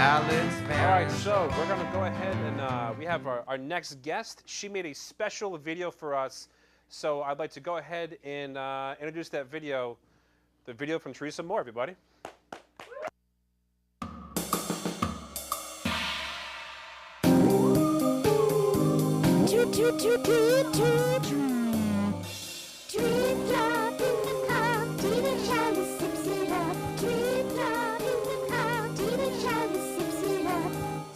All right, so we're going to go ahead and we have our next guest. She made a special video for us. So I'd like to go ahead and introduce that video, the video from Teresa Moore, everybody.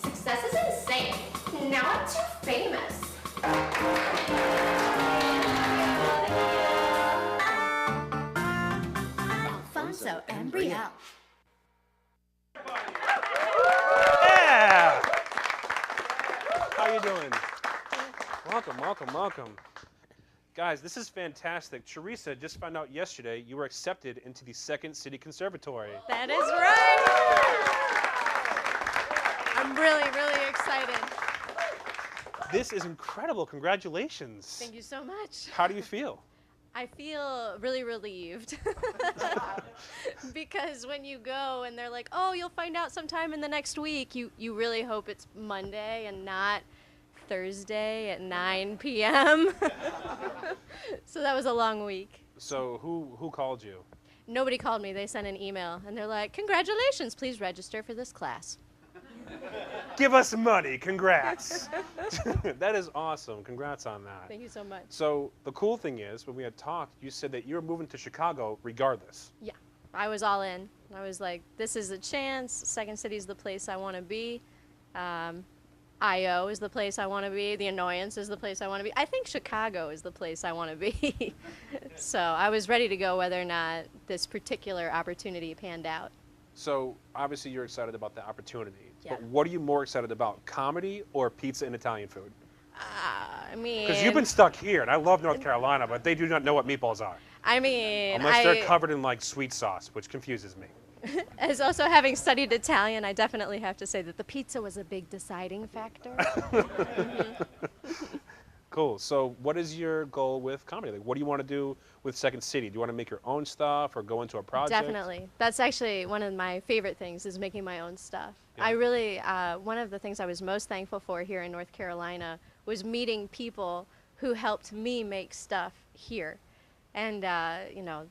Success is insane. Now I'm too famous. Alfonso and Brielle. Yeah! How you doing? Welcome, welcome, welcome. Guys, this is fantastic. Teresa just found out yesterday you were accepted into the Second City Conservatory. That is right. I'm really, really excited. This is incredible. Congratulations. Thank you so much. How do you feel? I feel really relieved. Because when you go and they're like, oh, you'll find out sometime in the next week, you really hope it's Monday and not Thursday at 9 p.m. So that was a long week. So who called you? Nobody called me. They sent an email and they're like, congratulations, please register for this class. Give us money. Congrats. That is awesome. Congrats on that. Thank you so much. So the cool thing is, when we had talked, you said that you're moving to Chicago regardless. Yeah, I was all in. I was like, this is a chance. Second City's the place I want to be. I.O. is the place I want to be. The Annoyance is the place I want to be. I think Chicago is the place I want to be. So I was ready to go whether or not this particular opportunity panned out. So obviously you're excited about the opportunity. Yeah. But what are you more excited about, comedy or pizza and Italian food? I mean... Because you've been stuck here, and I love North Carolina, but they do not know what meatballs are. I mean... Unless they're covered in, like, sweet sauce, which confuses me. As also having studied Italian, I definitely have to say that the pizza was a big deciding factor. Cool. So what is your goal with comedy? Like, what do you want to do with Second City? Do you want to make your own stuff or go into a project? Definitely. That's actually one of my favorite things is making my own stuff. Yeah. I really, one of the things I was most thankful for here in North Carolina was meeting people who helped me make stuff here. And, you know,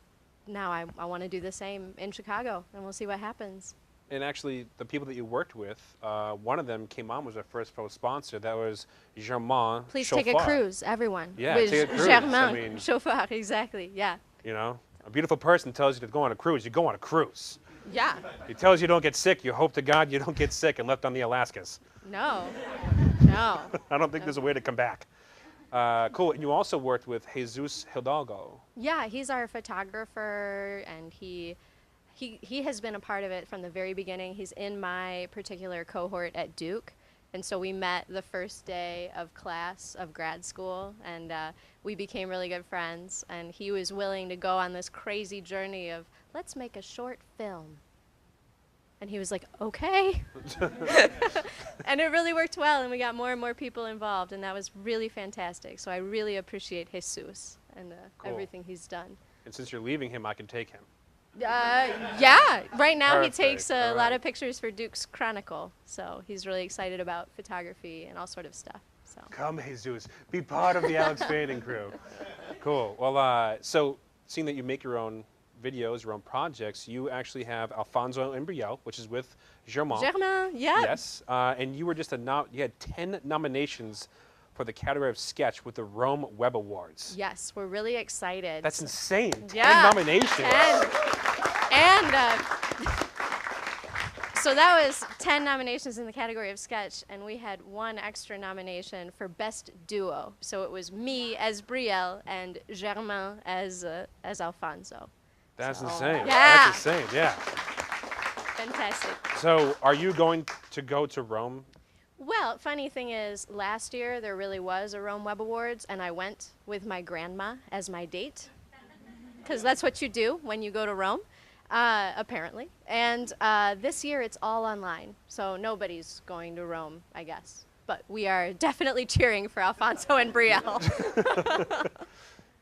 now I want to do the same in Chicago, and we'll see what happens. And actually, the people that you worked with, one of them came on, was our first pro sponsor. That was Germain. Please Chauffeur. take a cruise, everyone. Yeah, with take a cruise. Germain I mean, Chauffeur, exactly, yeah. You know, a beautiful person tells you to go on a cruise. You go on a cruise. Yeah. He tells you don't get sick. You hope to God you don't get sick and left on the Alaskas. No, no. I don't think there's a way to come back. Cool. And you also worked with Jesus Hidalgo. Yeah, he's our photographer, and he has been a part of it from the very beginning. He's in my particular cohort at Duke, and so we met the first day of class of grad school, and we became really good friends, and he was willing to go on this crazy journey of, let's make a short film. And he was like, okay. And it really worked well, and we got more and more people involved, and that was really fantastic. So I really appreciate Jesus and Cool. everything he's done. And since you're leaving him, I can take him. Yeah, right now Perfect. he takes a All lot right. of pictures for Duke's Chronicle, so he's really excited about photography and all sort of stuff. So Come, Jesus. Be part of the Alex Fanning crew. Cool. Well, so seeing that you make your own videos, your own projects, you actually have Alfonso and Brielle, which is with Germain. Germain, yeah. Yes. And you were just you had 10 nominations for the category of sketch with the Rome Web Awards. Yes, we're really excited. That's insane. 10 Yeah, nominations. 10. And so that was 10 nominations in the category of sketch, and we had one extra nomination for best duo. So it was me as Brielle and Germain as Alfonso. That's So- insane. Yeah. That's insane, yeah. Fantastic. So are you going to go to Rome? Well, funny thing is, last year there really was a Rome Web Awards, and I went with my grandma as my date, because that's what you do when you go to Rome, apparently. And this year it's all online, so nobody's going to Rome, I guess. But we are definitely cheering for Alfonso and Brielle.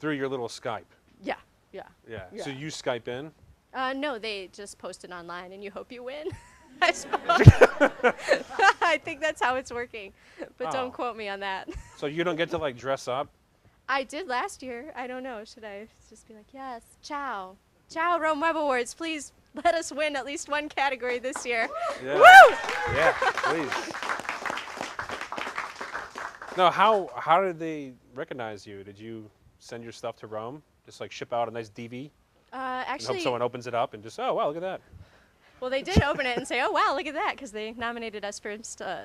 Through your little Skype. Yeah, yeah. Yeah. Yeah. So you Skype in? No, they just post it online, and you hope you win, I suppose. I think that's how it's working, but Oh. don't quote me on that. So you don't get to like dress up? I did last year. I don't know. Should I just be like, yes, ciao. Ciao, Rome Web Awards. Please let us win at least one category this year. Yeah. Woo! Yeah, please. No, how did they recognize you? Did you send your stuff to Rome? Just like ship out a nice DV and hope Actually, someone opens it up and just, oh, wow, look at that. well, they did open it and say, oh, wow, look at that, because they nominated us for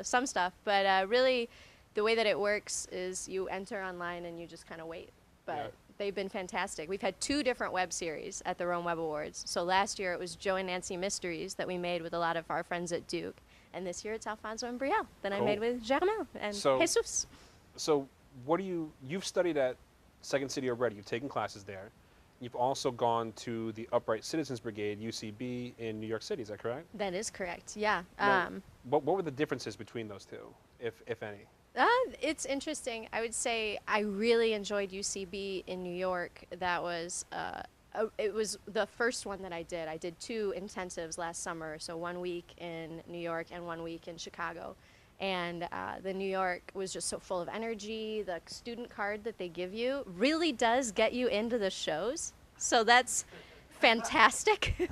some stuff. But really, the way that it works is you enter online and you just kind of wait. But Yeah. they've been fantastic. We've had 2 different web series at the Rome Web Awards. So last year it was Joe and Nancy Mysteries that we made with a lot of our friends at Duke. And this year it's Alfonso and Brielle that I Cool. made with Germain and So- Jesus. So you've studied at Second City already. You've taken classes there. You've also gone to the Upright Citizens Brigade, UCB, in New York City. Is that correct? That is correct, yeah. Now, what were the differences between those two, if any? It's interesting. I would say I really enjoyed UCB in New York. That was it was the first one that I did. I did 2 intensives last summer, so 1 week in New York and 1 week in Chicago. And the New York was just so full of energy. The student card that they give you really does get you into the shows. So that's fantastic.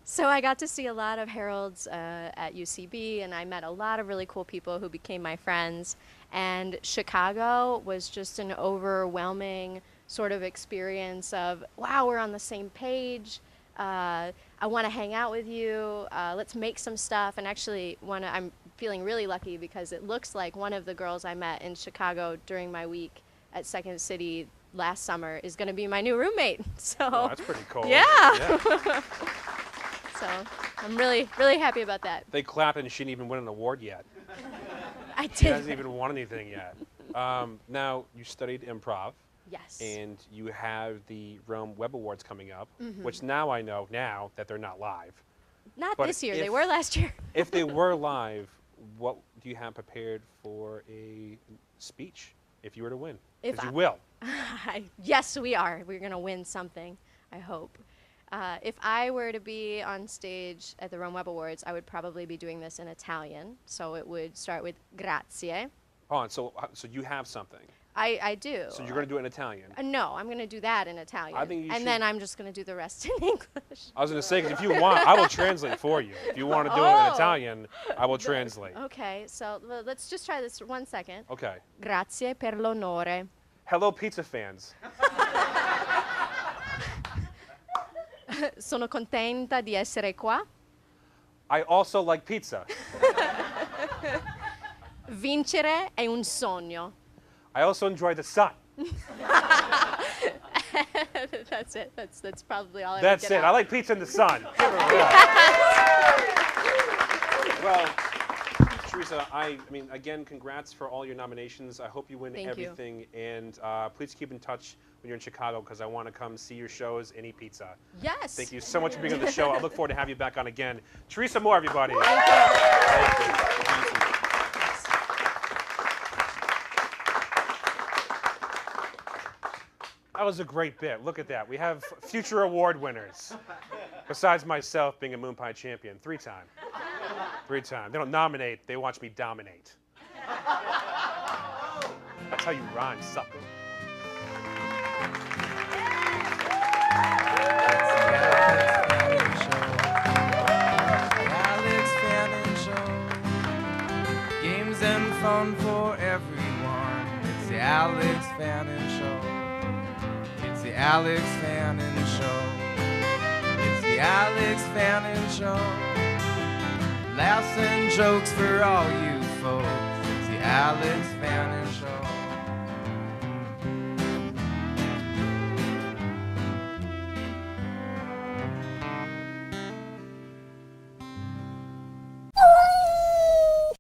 So I got to see a lot of heralds at UCB, and I met a lot of really cool people who became my friends. And Chicago was just an overwhelming sort of experience of, wow, we're on the same page. I want to hang out with you. Let's make some stuff. And actually, I'm feeling really lucky because it looks like one of the girls I met in Chicago during my week at Second City last summer is going to be my new roommate. So Oh, that's pretty cool. yeah. So I'm really, really happy about that. They clapped and she didn't even win an award yet. I She did. hasn't even won anything yet. Now, you studied improv. Yes. And you have the Rome Web Awards coming up, which now I know now that they're not live. Not but this year. They if- were last year. If they were live, what do you have prepared for a speech if you were to win? If Because you I- will. Yes, we are. We're going to win something, I hope. If I were to be on stage at the Rome Web Awards, I would probably be doing this in Italian. So it would start with grazie. Hold on, so you have something. I do. So you're going to do it in Italian. No, I'm going to do that in Italian. I think you and should- then I'm just going to do the rest in English. I was going to say, 'cause if you want, I will translate for you. If you want to do it in Oh. Italian, I will translate. Okay, so let's just try this 1 second. Okay. Grazie per l'onore. Hello, pizza fans. Sono contenta di essere qua. I also like pizza. Vincere è un sogno. I also enjoy the sun. That's it. That's probably all I That's would it. get I out. like pizza in the sun. Give her a round. Well, Teresa, I mean, again, congrats for all your nominations. I hope you win Thank you. everything. And please keep in touch when you're in Chicago because I want to come see your shows and eat pizza. Yes. Thank you so much for being on the show. I look forward to having you back on again. Teresa Moore, everybody. Thank you. Thank you. That was a great bit. Look at that. We have future award winners. Besides myself being a Moon Pie champion. 3-time. 3-time. They don't nominate, they watch me dominate. That's how you rhyme, sucker. Alex Fanning Show. Games and fun for everyone. It's the Alex Fanning Show. It's the Alex Fanning Show. It's the Alex Fanning Show. Laughs and jokes for all you folks. It's the Alex Fanning Show.